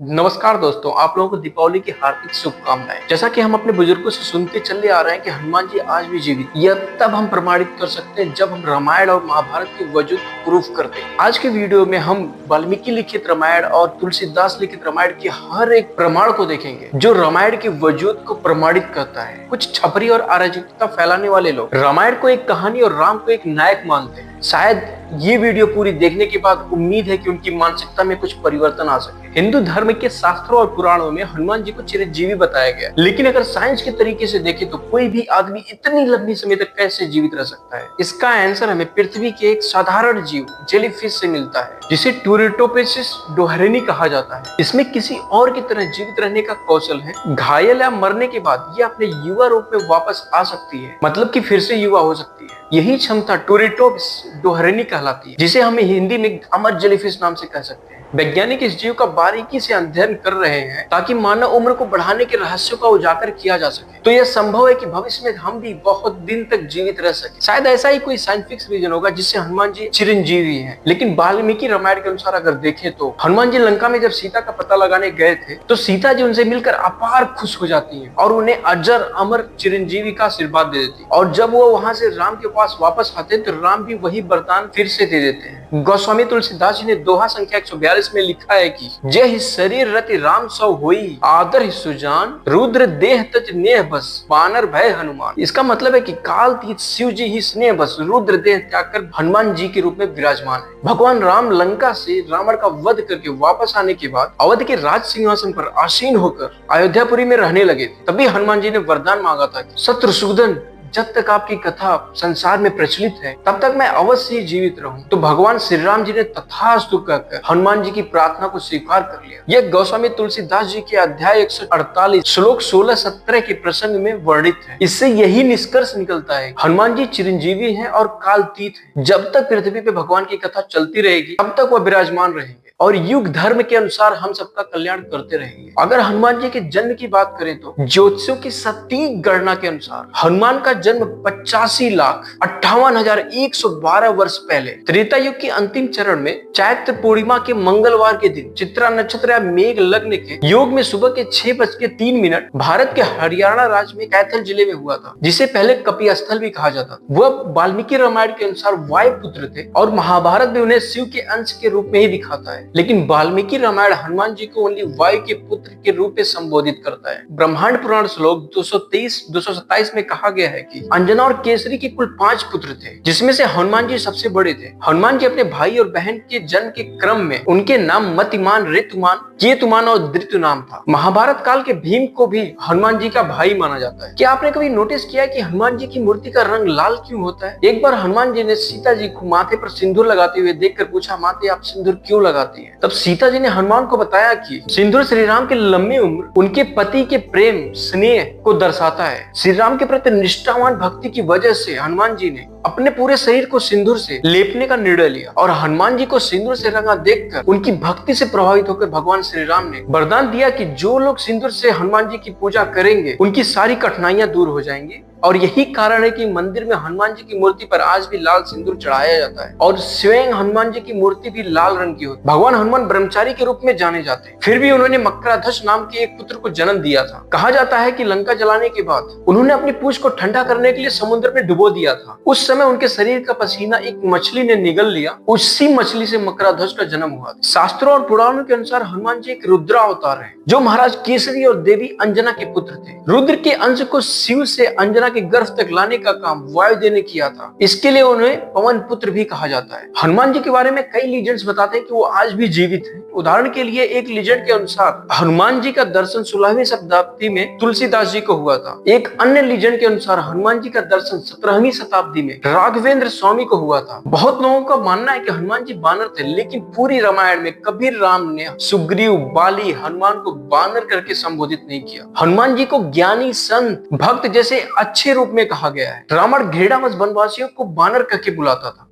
नमस्कार दोस्तों, आप लोगों को दीपावली की हार्दिक शुभकामनाएं। जैसा कि हम अपने बुजुर्गों से सुनते चले आ रहे हैं कि हनुमान जी आज भी जीवित, यह तब हम प्रमाणित कर सकते हैं जब हम रामायण और महाभारत के वजूद को प्रूफ करते हैं। आज के वीडियो में हम वाल्मीकि लिखित रामायण और तुलसीदास लिखित रामायण के हर एक प्रमाण को देखेंगे जो रामायण के वजूद को प्रमाणित करता है। कुछ छपरी और अराजकता फैलाने वाले लोग रामायण को एक कहानी और राम को एक नायक मानते हैं। शायद ये वीडियो पूरी देखने के बाद उम्मीद है कि उनकी मानसिकता में कुछ परिवर्तन आ सके। हिंदू धर्म के शास्त्रों और पुराणों में हनुमान जी को चिरंजीवी बताया गया, लेकिन अगर साइंस के तरीके से देखें तो कोई भी आदमी इतनी लंबी समय तक कैसे जीवित रह सकता है? इसका आंसर हमें पृथ्वी के एक साधारण जीव जेलीफिश से मिलता है, जिसे टूरिटोपेसिस डोहरेनी कहा जाता है। इसमें किसी और की तरह जीवित रहने का कौशल है। घायल या मरने के बाद यह अपने युवा रूप में वापस आ सकती है, मतलब कि फिर से युवा हो सकती है। यही क्षमता टूरिटोपिस डोहरेनी कहलाती है, जिसे हम हिंदी में अमर जेलीफिश नाम से कह सकते हैं। वैज्ञानिक इस जीव का बारीकी से अध्ययन कर रहे हैं ताकि मानव उम्र को बढ़ाने के रहस्यों का उजागर किया जा सके। तो यह संभव है कि भविष्य में हम भी बहुत दिन तक जीवित रह सके। शायद ऐसा ही कोई साइंटिफिक रीजन होगा जिससे हनुमान जी चिरंजीवी हैं। लेकिन वाल्मीकि रामायण के अनुसार अगर देखें तो हनुमान जी लंका में जब सीता का पता लगाने गए थे तो सीता जी उनसे मिलकर अपार खुश हो जाती है और उन्हें अजर अमर चिरंजीवी का आशीर्वाद दे देती है। और जब वो वहां से राम के पास वापस आते हैं तो राम भी वही वरदान फिर से दे देते हैं। गोस्वामी तुलसीदास जी ने दोहा संख्या 142 में लिखा है कि जय ही शरीर रति राम सौ होई, आदर ही सुजान, रुद्र देह तज नेह बस, वानर भय हनुमान। इसका मतलब है कि कालतीत शिव जी ही स्नेह बस रुद्र देह त्याग कर हनुमान जी के रूप में विराजमान है। भगवान राम लंका से रावण का वध करके वापस आने के बाद अवध के राज सिंहासन पर आसीन होकर अयोध्यापुरी में रहने लगे थे। तभी हनुमान जी ने वरदान मांगा था कि शत्रुसूदन, जब तक आपकी कथा संसार में प्रचलित है तब तक मैं अवश्य ही जीवित रहूं। तो भगवान श्री राम जी ने तथास्तु कहकर हनुमान जी की प्रार्थना को स्वीकार कर लिया। यह गोस्वामी तुलसीदास जी के अध्याय 148 श्लोक 16-17 के प्रसंग में वर्णित है। इससे यही निष्कर्ष निकलता है हनुमान जी चिरंजीवी हैं और कालतीत हैं। जब तक पृथ्वी पे भगवान की कथा चलती रहेगी तब तक वह विराजमान रहेंगे और युग धर्म के अनुसार हम सबका कल्याण करते रहेंगे। अगर हनुमान जी के जन्म की बात करें तो ज्योतिषियों की सटीक गणना के अनुसार हनुमान का जन्म 85,58,112 वर्ष पहले त्रेता युग के अंतिम चरण में चैत्र पूर्णिमा के मंगलवार के दिन चित्रा नक्षत्र या मेघ लग्न के योग में सुबह के 6:03 भारत के हरियाणा राज्य में कैथल जिले में हुआ था, जिसे पहले कपिस्थल भी कहा जाता था। वह वाल्मीकि रामायण के अनुसार वायु पुत्र थे और महाभारत में उन्हें शिव के अंश के रूप में ही दिखाता है। लेकिन वाल्मीकि रामायण हनुमान जी को ओनली वायु के पुत्र के रूप में संबोधित करता है। ब्रह्मांड पुराण श्लोक 223-227 में कहा गया है कि अंजना और केसरी के कुल 5 पुत्र थे, जिसमें से हनुमान जी सबसे बड़े थे। हनुमान जी अपने भाई और बहन के जन्म के क्रम में उनके नाम मतिमान, ऋतुमान, केतुमान और धृतु नाम था। महाभारत काल के भीम को भी हनुमान जी का भाई माना जाता है। क्या आपने कभी नोटिस किया कि हनुमान जी की मूर्ति का रंग लाल क्यों होता है? एक बार हनुमान जी ने सीता जी को माथे पर सिंदूर लगाते हुए देखकर पूछा, माते आप सिंदूर क्यों लगाती हैं? तब सीता जी ने हनुमान को बताया कि सिंदूर श्री राम की लंबी उम्र, उनके पति के प्रेम स्नेह को दर्शाता है। श्री राम के प्रति निष्ठावान भक्ति की वजह से हनुमान जी ने अपने पूरे शरीर को सिंदूर से लेपने का निर्णय लिया और हनुमान जी को सिंदूर से रंगा देखकर उनकी भक्ति से प्रभावित होकर भगवान श्री राम ने वरदान दिया कि जो लोग सिंदूर से हनुमान जी की पूजा करेंगे उनकी सारी कठिनाइयां दूर हो जाएंगी। और यही कारण है कि मंदिर में हनुमान जी की मूर्ति पर आज भी लाल सिंदूर चढ़ाया जाता है और स्वयं हनुमान जी की मूर्ति भी लाल रंग की होती है। भगवान हनुमान ब्रह्मचारी के रूप में जाने जाते हैं, फिर भी उन्होंने मकराध्वज नाम के एक पुत्र को जन्म दिया था। कहा जाता है कि लंका जलाने के बाद उन्होंने अपनी पूंछ को ठंडा करने के लिए समुद्र में डुबो दिया था। उस समय उनके शरीर का पसीना एक मछली ने निगल लिया, उसी मछली से मकराध्वज का जन्म हुआ। शास्त्रों और पुराणों के अनुसार हनुमान जी एक रुद्रावतार है जो महाराज केसरी और देवी अंजना के पुत्र थे। रुद्र के अंश को शिव से अंजना के गर्भ तक लाने का काम वायुदेव ने किया था। इसके लिए उन्हें पवन पुत्र भी कहा जाता है। हनुमान जी के बारे में कई लीजेंड्स बताते हैं कि वो आज भी जीवित हैं। उदाहरण के लिए एक लीजेंड के अनुसार हनुमान जी का दर्शन 16वीं शताब्दी में तुलसीदास जी को हुआ था। एक अन्य लीजेंड के अनुसार हनुमान जी का दर्शन 17वीं शताब्दी में राघवेंद्र स्वामी को हुआ था। बहुत लोगों का मानना है कि हनुमान जी बानर थे, लेकिन पूरी रामायण में कभी राम ने सुग्रीव, बाली, हनुमान को बानर करके संबोधित नहीं किया। हनुमान जी को ज्ञानी, संत, भक्त जैसे अच्छे रूप में कहा गया है। रावण घृणावश वनवासियों को बानर करके बुलाता था।